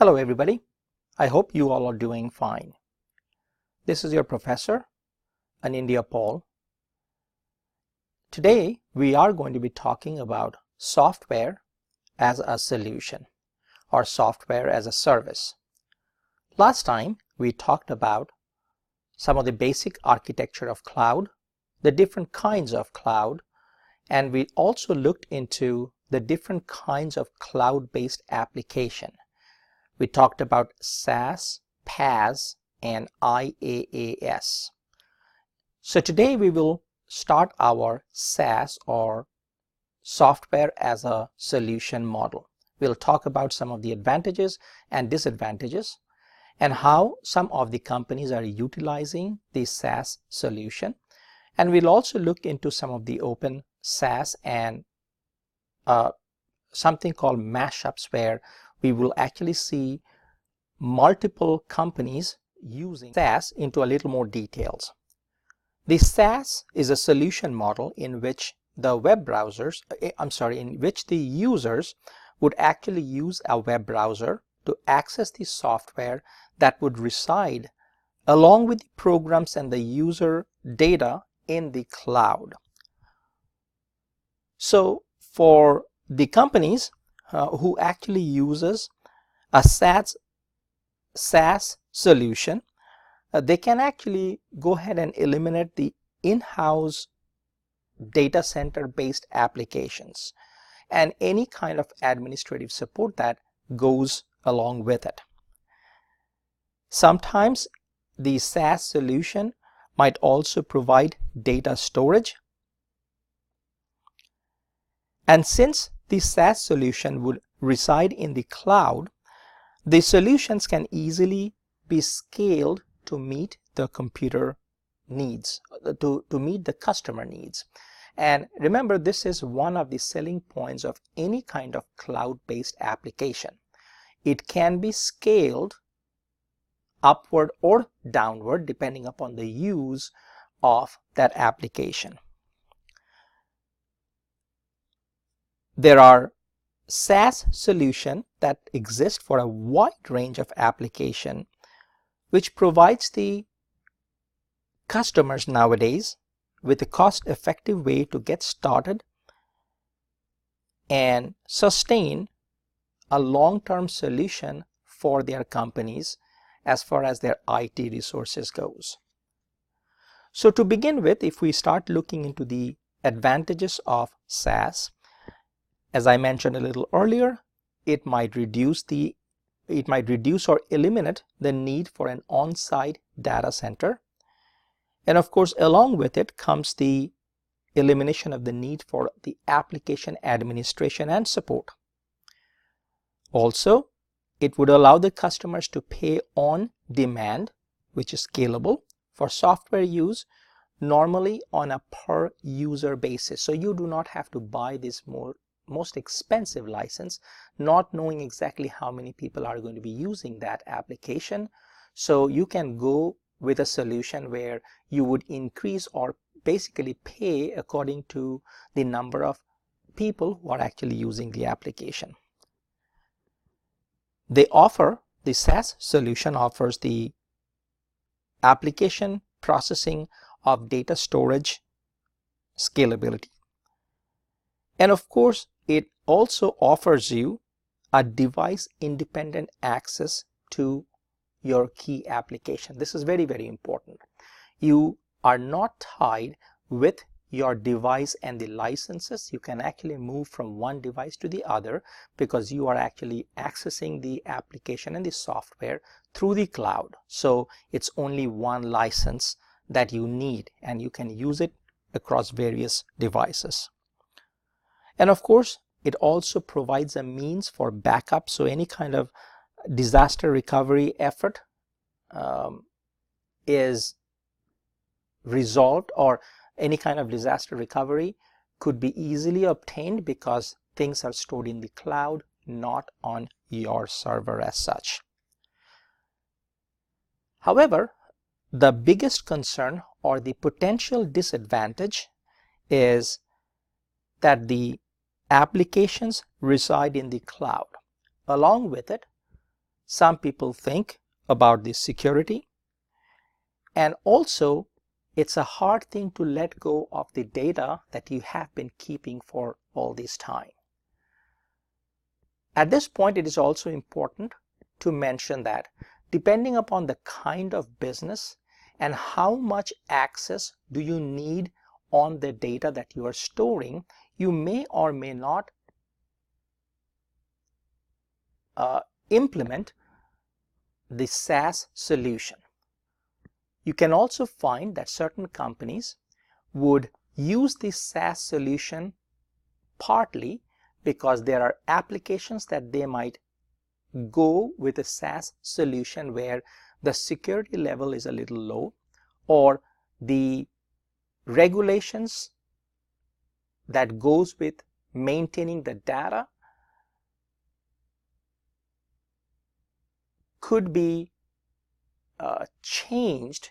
Hello everybody, I hope you all are doing fine. This is your professor, Anindya Paul. Today we are going to be talking about software as a solution or software as a service. Last time we talked about some of the basic architecture of cloud, the different kinds of cloud, and we also looked into the different kinds of cloud-based application. We talked about SaaS, PaaS, and IaaS. So today we will start our SaaS or software as a solution model. We'll talk about some of the advantages and disadvantages and how some of the companies are utilizing the SaaS solution. And we'll also look into some of the open SaaS and something called mashups, where we will actually see multiple companies using SaaS into a little more details. The SaaS is a solution model in which the users would actually use a web browser to access the software that would reside along with the programs and the user data in the cloud. So for the companies who actually uses a SaaS solution, they can actually go ahead and eliminate the in-house data center based applications and any kind of administrative support that goes along with it. Sometimes the SaaS solution might also provide data storage, and since the SaaS solution would reside in the cloud, the solutions can easily be scaled to meet the computer needs, to meet the customer needs. And remember, this is one of the selling points of any kind of cloud-based application. It can be scaled upward or downward depending upon the use of that application. There are SaaS solutions that exist for a wide range of application, which provides the customers nowadays with a cost-effective way to get started and sustain a long-term solution for their companies as far as their IT resources goes. So to begin with, if we start looking into the advantages of SaaS, as I mentioned a little earlier, it might reduce or eliminate the need for an on-site data center. And of course, along with it comes the elimination of the need for the application administration and support. Also, it would allow the customers to pay on demand, which is scalable, for software use, normally on a per user basis. So you do not have to buy this most expensive license, not knowing exactly how many people are going to be using that application. So you can go with a solution where you would increase or basically pay according to the number of people who are actually using the application. The SaaS solution offers the application processing of data storage scalability. And of course, it also offers you a device independent access to your key application. This is very, very important. You are not tied with your device and the licenses. You can actually move from one device to the other because you are actually accessing the application and the software through the cloud. So it's only one license that you need and you can use it across various devices. And of course, it also provides a means for backup. So any kind of disaster recovery effort is resolved, or any kind of disaster recovery could be easily obtained because things are stored in the cloud, not on your server as such. However, the biggest concern or the potential disadvantage is that the applications reside in the cloud. Along with it, some people think about the security, and also it's a hard thing to let go of the data that you have been keeping for all this time. At this point, it is also important to mention that depending upon the kind of business and how much access do you need on the data that you are storing, you may or may not implement the SaaS solution. You can also find that certain companies would use the SaaS solution partly because there are applications that they might go with a SaaS solution where the security level is a little low, or the regulations that goes with maintaining the data could be changed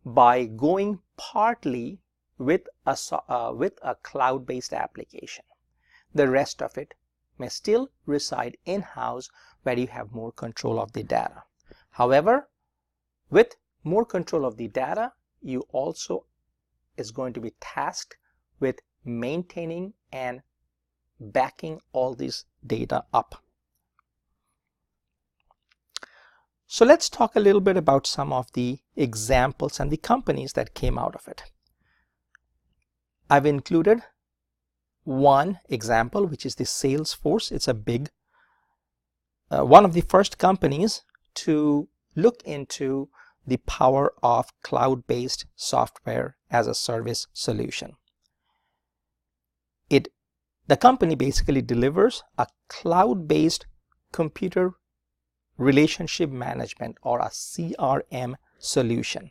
by going partly with a cloud-based application. The rest of it may still reside in-house where you have more control of the data. However, with more control of the data, you also is going to be tasked with maintaining and backing all this data up. So let's talk a little bit about some of the examples and the companies that came out of it. I've included one example, which is the Salesforce. It's a big, one of the first companies to look into the power of cloud-based software as a service solution. The company basically delivers a cloud-based computer relationship management, or a CRM solution,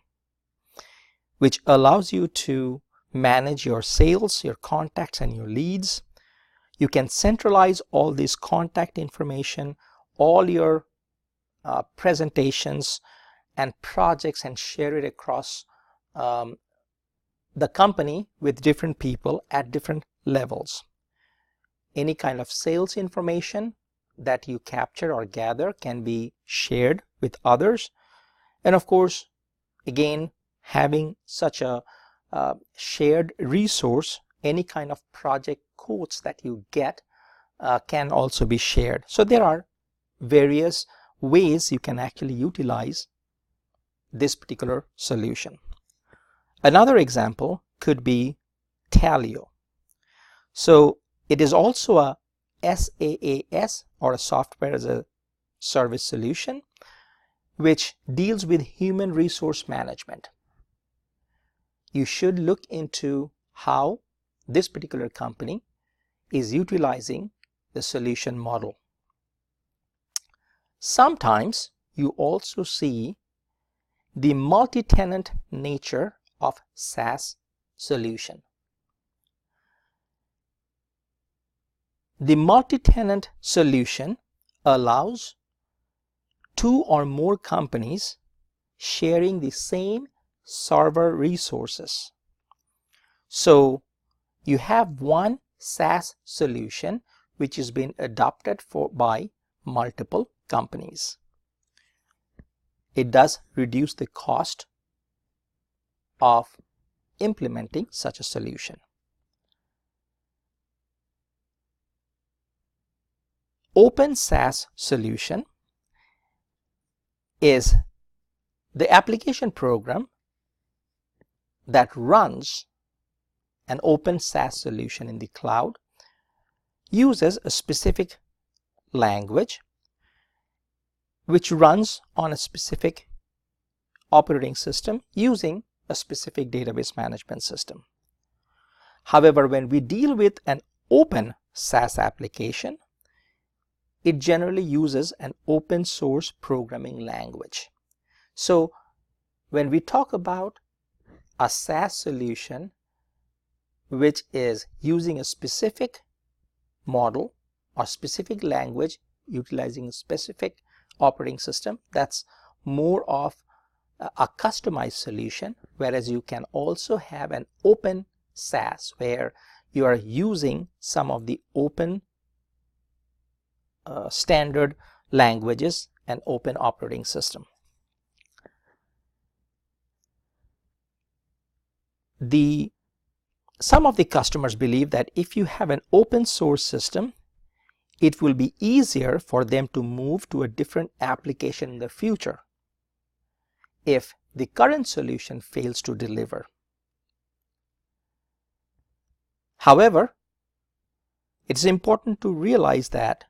which allows you to manage your sales, your contacts, and your leads. You can centralize all this contact information, all your presentations and projects, and share it across the company with different people at different levels. Any kind of sales information that you capture or gather can be shared with others. And of course, again, having such a shared resource, any kind of project quotes that you get can also be shared. So there are various ways you can actually utilize this particular solution. Another example could be Taleo. So it is also a SaaS, or a software as a service solution, which deals with human resource management. You should look into how this particular company is utilizing the solution model. Sometimes you also see the multi-tenant nature of SaaS solution. The multi-tenant solution allows two or more companies sharing the same server resources. So you have one SaaS solution which has been adopted by multiple companies. It does reduce the cost of implementing such a solution. Open SaaS solution is the application program that runs an open SaaS solution in the cloud, uses a specific language which runs on a specific operating system using a specific database management system. However, when we deal with an open SaaS application, it generally uses an open source programming language. So when we talk about a SaaS solution which is using a specific model or specific language, utilizing a specific operating system, that's more of a customized solution, whereas you can also have an open SaaS where you are using some of the open standard languages an open operating system. Some of the customers believe that if you have an open source system, it will be easier for them to move to a different application in the future if the current solution fails to deliver. However, it's important to realize that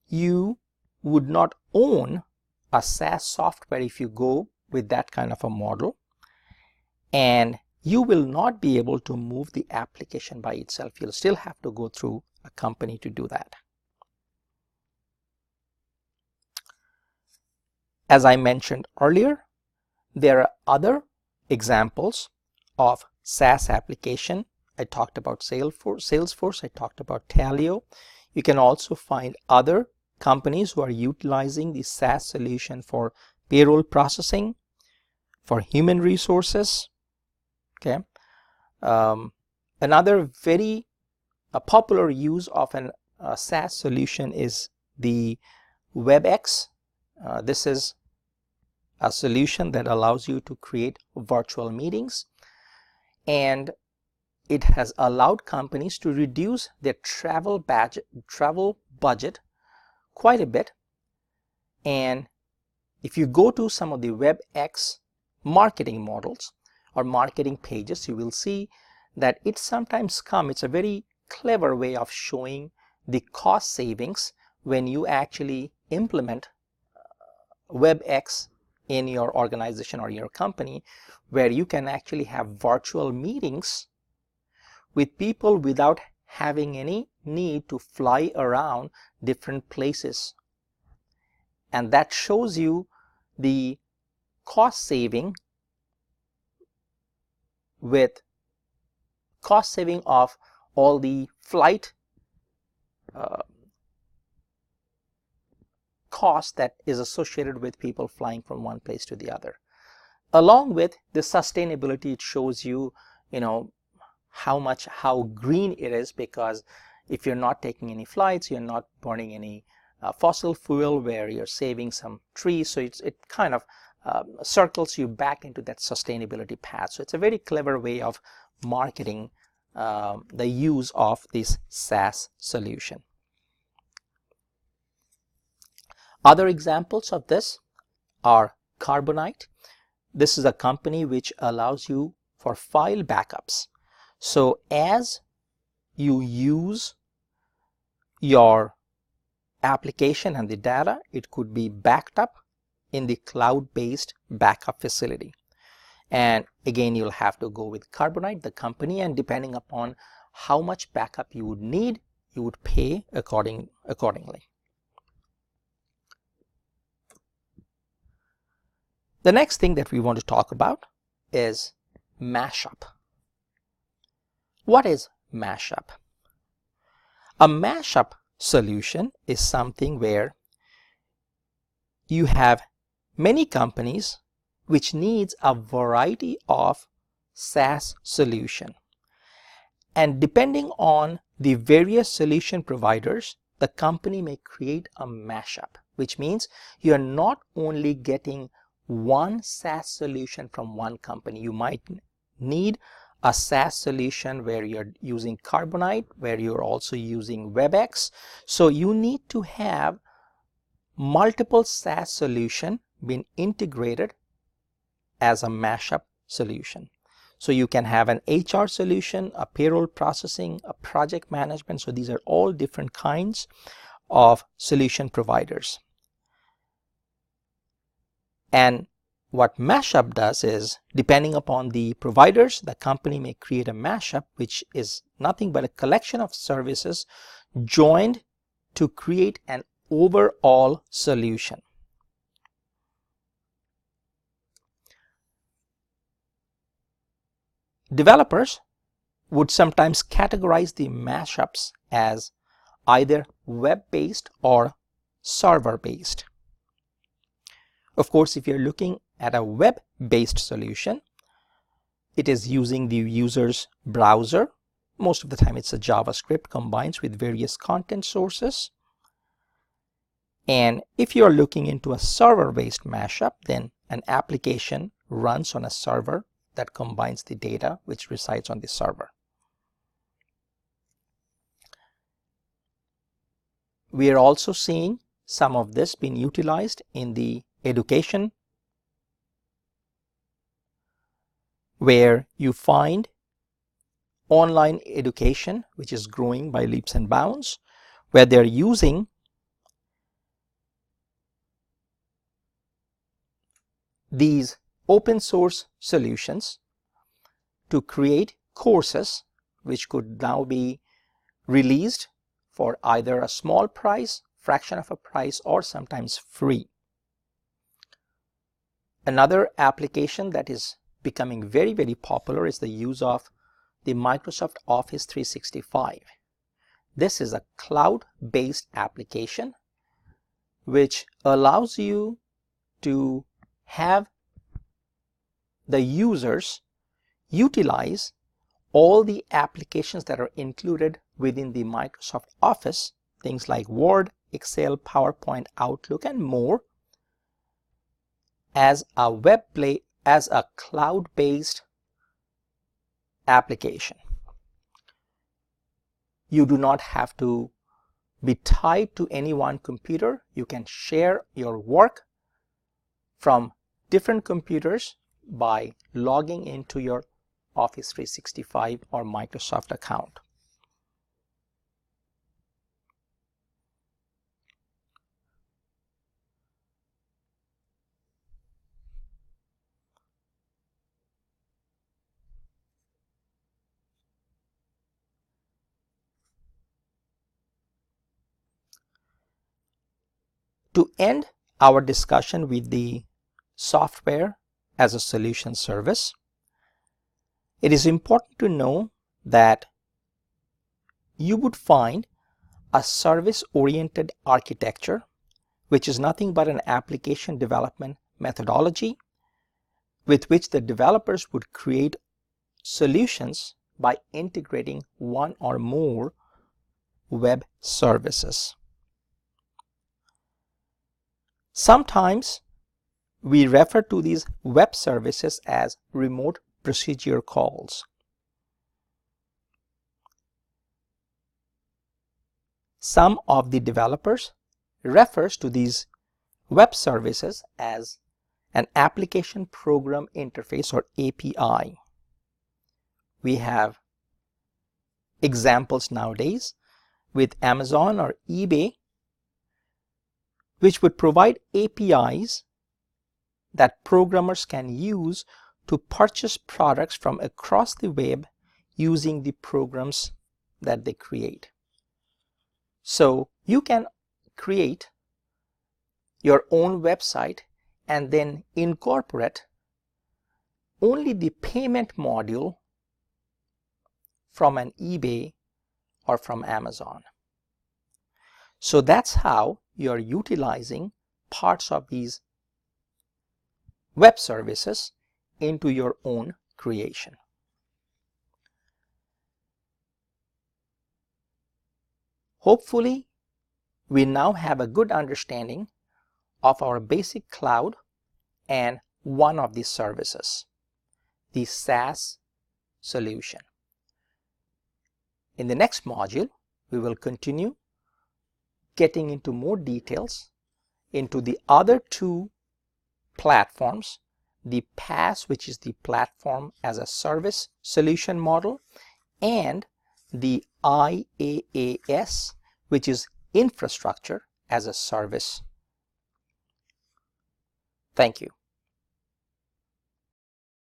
you would not own a SaaS software if you go with that kind of a model, and you will not be able to move the application by itself. You'll still have to go through a company to do that. As I mentioned earlier, there are other examples of SaaS application. I talked about Salesforce, I talked about Taleo. You can also find other companies who are utilizing the SaaS solution for payroll processing, for human resources. Okay. Another very popular use of a SaaS solution is the WebEx. This is a solution that allows you to create virtual meetings, and it has allowed companies to reduce their travel budget quite a bit. And if you go to some of the WebEx marketing models or marketing pages, you will see that it sometimes it's a very clever way of showing the cost savings when you actually implement WebEx in your organization or your company, where you can actually have virtual meetings with people without having any need to fly around different places. And that shows you the cost saving of all the flight cost that is associated with people flying from one place to the other. Along with the sustainability, it shows you, how green it is, because if you're not taking any flights, you're not burning any fossil fuel, where you're saving some trees. So it kind of circles you back into that sustainability path. So it's a very clever way of marketing the use of this SaaS solution. Other examples of this are Carbonite. This is a company which allows you for file backups. So as you use your application and the data, it could be backed up in the cloud-based backup facility. And again, you'll have to go with Carbonite, the company, and depending upon how much backup you would need, you would pay accordingly. The next thing that we want to talk about is mashup. What is mashup? A mashup solution is something where you have many companies which needs a variety of SaaS solution. And depending on the various solution providers, the company may create a mashup, which means you are not only getting one SaaS solution from one company. You might need a SaaS solution where you're using Carbonite, where you're also using WebEx. So you need to have multiple SaaS solution being integrated as a mashup solution. So you can have an HR solution, a payroll processing, a project management. So these are all different kinds of solution providers. And what mashup does is, depending upon the providers, the company may create a mashup, which is nothing but a collection of services joined to create an overall solution. Developers would sometimes categorize the mashups as either web-based or server-based. Of course, if you're looking at a web-based solution, it is using the user's browser. Most of the time it's a JavaScript combined with various content sources. And if you're looking into a server-based mashup, then an application runs on a server that combines the data which resides on the server. We are also seeing some of this being utilized in the education, where you find online education, which is growing by leaps and bounds, where they're using these open source solutions to create courses which could now be released for either a small price, fraction of a price, or sometimes free. Another application that is becoming very, very popular is the use of the Microsoft Office 365. This is a cloud-based application which allows you to have the users utilize all the applications that are included within the Microsoft Office, things like Word, Excel, PowerPoint, Outlook, and more, as a cloud-based application. You do not have to be tied to any one computer. You can share your work from different computers by logging into your Office 365 or Microsoft account. To end our discussion with the software as a solution service, it is important to know that you would find a service-oriented architecture, which is nothing but an application development methodology with which the developers would create solutions by integrating one or more web services. Sometimes we refer to these web services as remote procedure calls. Some of the developers refers to these web services as an application program interface, or API. We have examples nowadays with Amazon or eBay, which would provide APIs that programmers can use to purchase products from across the web using the programs that they create. So you can create your own website and then incorporate only the payment module from an eBay or from Amazon. So that's how you're utilizing parts of these web services into your own creation. Hopefully, we now have a good understanding of our basic cloud and one of these services, the SaaS solution. In the next module, we will continue getting into more details into the other two platforms, the PaaS, which is the platform as a service solution model, and the IaaS, which is infrastructure as a service. Thank you.